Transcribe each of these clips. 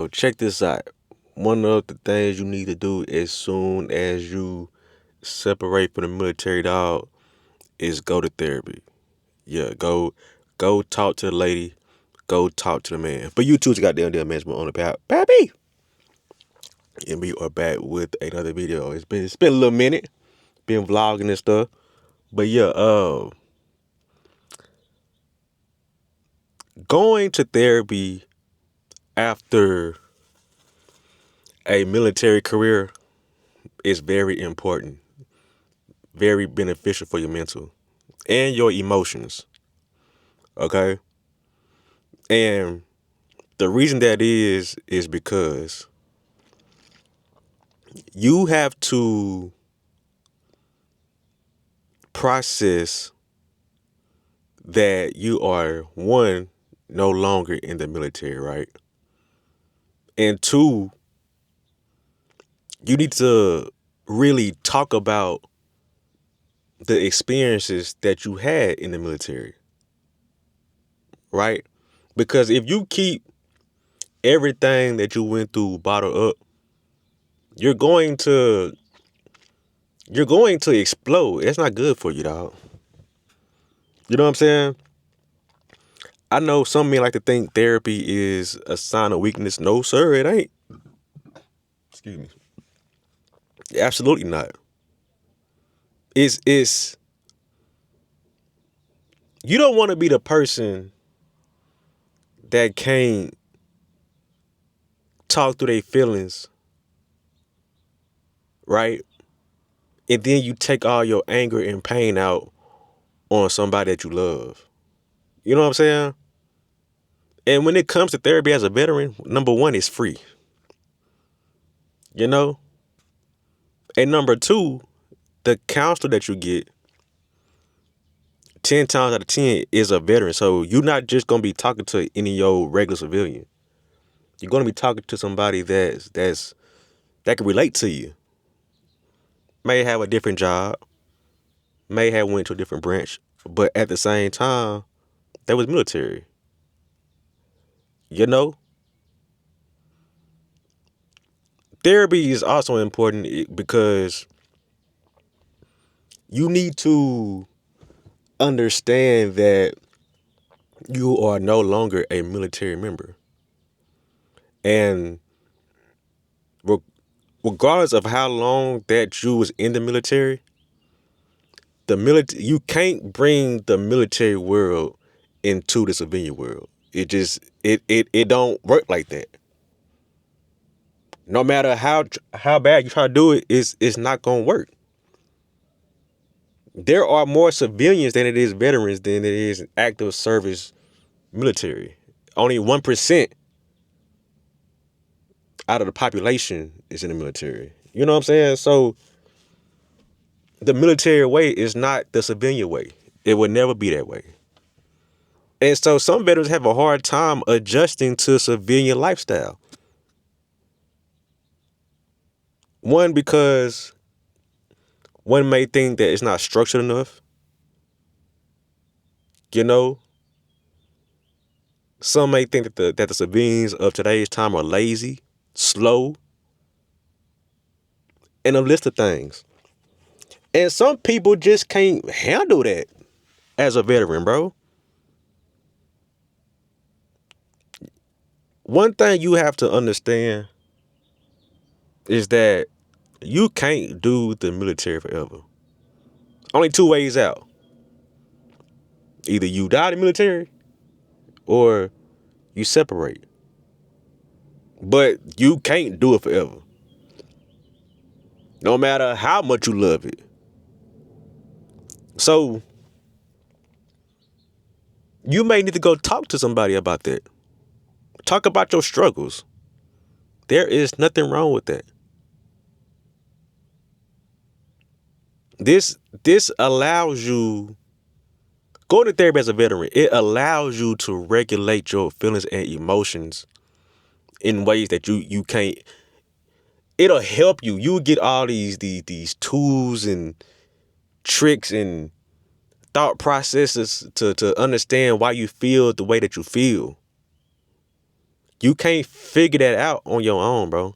So check this out. One of the things you need to do as soon as you separate from the military, dog, is go to therapy. Yeah, go talk to the lady. Go talk to the man. But you too, goddamn management on the baby. And we are back with another video. It's been a little minute. Been vlogging and stuff. But yeah, going to therapy after a military career is very important, very beneficial for your mental and your emotions. Okay? And the reason that is because you have to process that you are, one, no longer in the military, right? And two, you need to really talk about the experiences that you had in the military, right? Because if you keep everything that you went through bottled up, you're going to explode. It's not good for you, dog. You know what I'm saying? I know some men like to think therapy is a sign of weakness. No, sir, it ain't. Excuse me. Absolutely not. It's you don't want to be the person that can't talk through their feelings, right? And then you take all your anger and pain out on somebody that you love. You know what I'm saying? And when it comes to therapy as a veteran, number one, it's free. You know? And number two, the counselor that you get 10 times out of 10 is a veteran. So you're not just gonna be talking to any old regular civilian. You're gonna be talking to somebody that can relate to you. May have a different job, may have went to a different branch, but at the same time, that was military. You know? Therapy is also important because you need to understand that you are no longer a military member. And re- regardless of how long that you was in the military, you can't bring the military world into the civilian world. It don't work like that. No matter how bad you try to do it, it's not gonna work. There are more civilians than it is veterans than it is active service military. Only 1% out of the population is in the military. You know what I'm saying? So the military way is not the civilian way. It will never be that way. And so some veterans have a hard time adjusting to civilian lifestyle. One, because one may think that it's not structured enough. You know, some may think that the civilians of today's time are lazy, slow, and a list of things. And some people just can't handle that as a veteran, bro. One thing you have to understand is that you can't do the military forever. Only two ways out. Either you die in the military or you separate. But you can't do it forever. No matter how much you love it. So you may need to go talk to somebody about that. Talk about your struggles. There is nothing wrong with that. This allows you, going to therapy as a veteran, it allows you to regulate your feelings and emotions in ways that you can't. It'll help you. You get all these tools and tricks and thought processes to understand why you feel the way that you feel. You can't figure that out on your own, bro.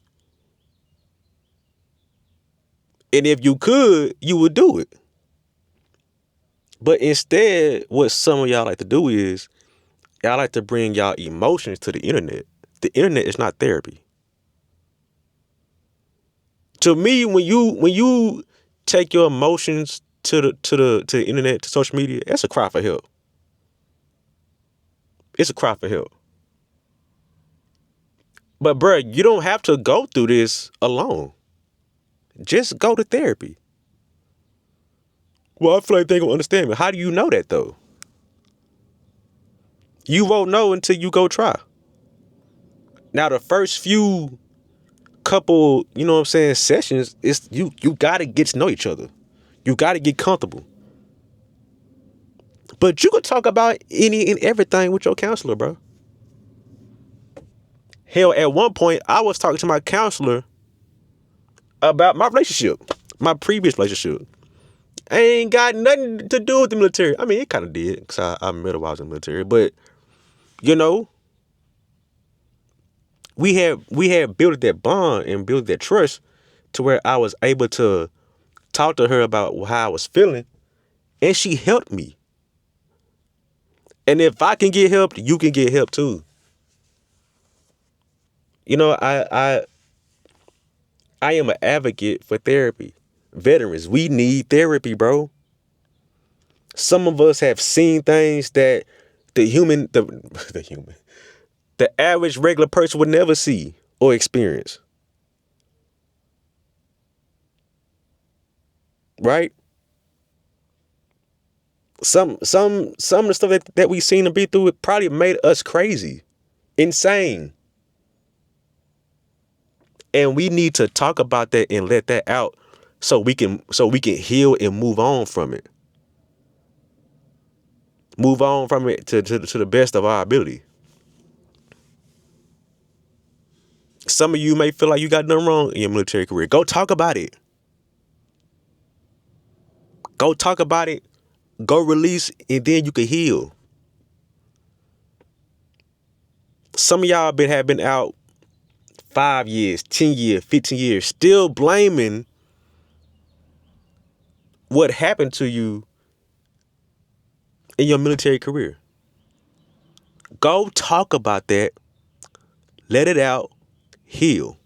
And if you could, you would do it. But instead, what some of y'all like to do is y'all like to bring y'all emotions to the internet. The internet is not therapy. To me, when you take your emotions to the internet, to social media, that's a cry for help. It's a cry for help. But bruh, you don't have to go through this alone. Just go to therapy. Well, I feel like they gonna understand me. How do you know that though? You won't know until you go try. Now the first few couple, you know what I'm saying, sessions, it's you gotta get to know each other. You gotta get comfortable. But you could talk about any and everything with your counselor, bro. Hell, at one point I was talking to my counselor about my relationship, my previous relationship. I ain't got nothing to do with the military. I mean, it kind of did, because I met her while I was in the military. But, you know, we had built that bond and built that trust to where I was able to talk to her about how I was feeling, and she helped me. And if I can get help, you can get help too. You know, I am an advocate for therapy. Veterans, we need therapy, bro. Some of us have seen things that the human, the average regular person would never see or experience. Right? Some of the stuff that we seen them be through, it probably made us crazy, insane. And we need to talk about that and let that out so we can heal and move on from it. Move on from it to the best of our ability. Some of you may feel like you got nothing wrong in your military career. Go talk about it. Go talk about it. Go release, and then you can heal. Some of y'all have been out 5 years, 10 years, 15 years, still blaming what happened to you in your military career. Go talk about that. Let it out. Heal.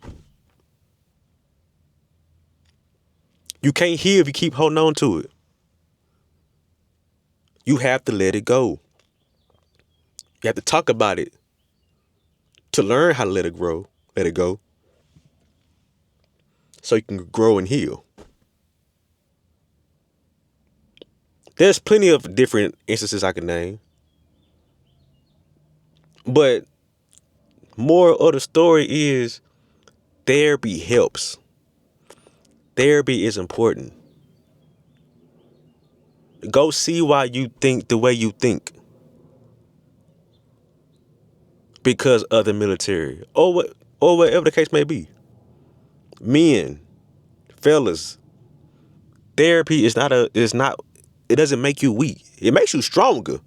You can't heal if you keep holding on to it. You have to let it go. You have to talk about it to learn how to let it go, so you can grow and heal. There's plenty of different instances I can name, but more of the story is therapy helps. Therapy is important. Go see why you think the way you think because of the military or whatever the case may be. Men, fellas, therapy is not it doesn't make you weak. It makes you stronger.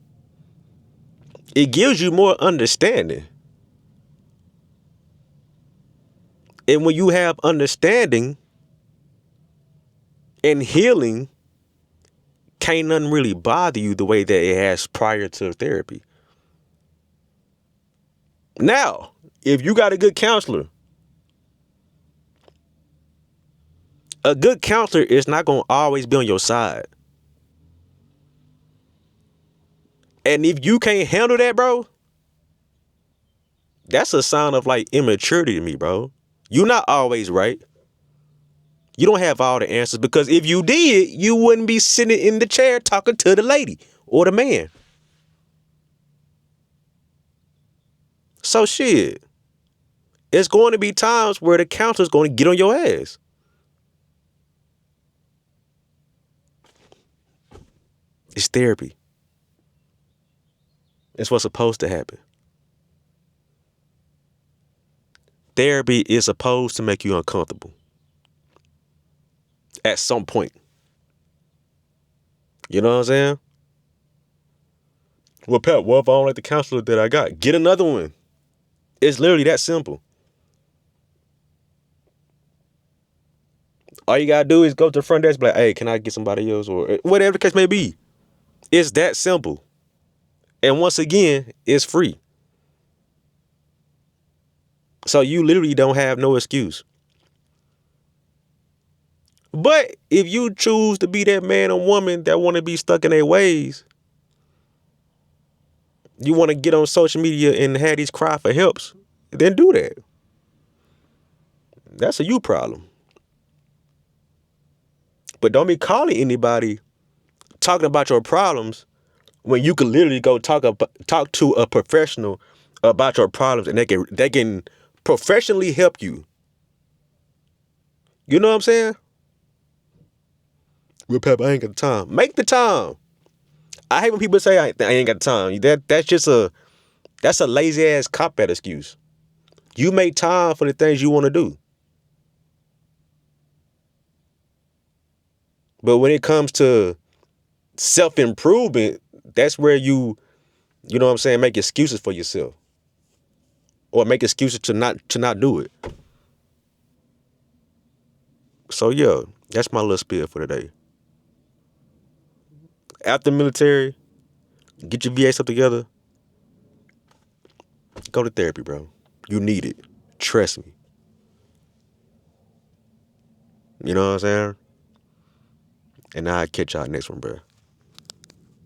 It gives you more understanding. And when you have understanding and healing, can't nothing really bother you the way that it has prior to therapy. Now, if you got a good counselor is not going to always be on your side. And if you can't handle that, bro, that's a sign of like immaturity to me, bro. You're not always right. You don't have all the answers, because if you did, you wouldn't be sitting in the chair talking to the lady or the man. So shit, it's going to be times where the counselor's going to get on your ass. It's therapy. It's what's supposed to happen. Therapy is supposed to make you uncomfortable at some point. You know what I'm saying? Well, Pat, what if I don't like the counselor that I got? Get another one. It's literally that simple. All you gotta do is go to the front desk, be like, hey, can I get somebody else, or whatever the case may be. It's that simple. And once again, it's free. So you literally don't have no excuse. But if you choose to be that man or woman that want to be stuck in their ways, you want to get on social media and have these cry for helps, then do that. That's a you problem. But don't be calling anybody talking about your problems when you can literally go talk to a professional about your problems, and they can professionally help you. You know what I'm saying? Well, Pep, I ain't got the time. Make the time. I hate when people say I ain't got the time. That's a lazy ass cop out excuse. You make time for the things you want to do. But when it comes to self improvement, that's where you know what I'm saying, make excuses for yourself, or make excuses to not do it. So yeah, that's my little spiel for today. After military, get your VA stuff together. Go to therapy, bro. You need it. Trust me. You know what I'm saying? And I'll catch y'all next one, bro.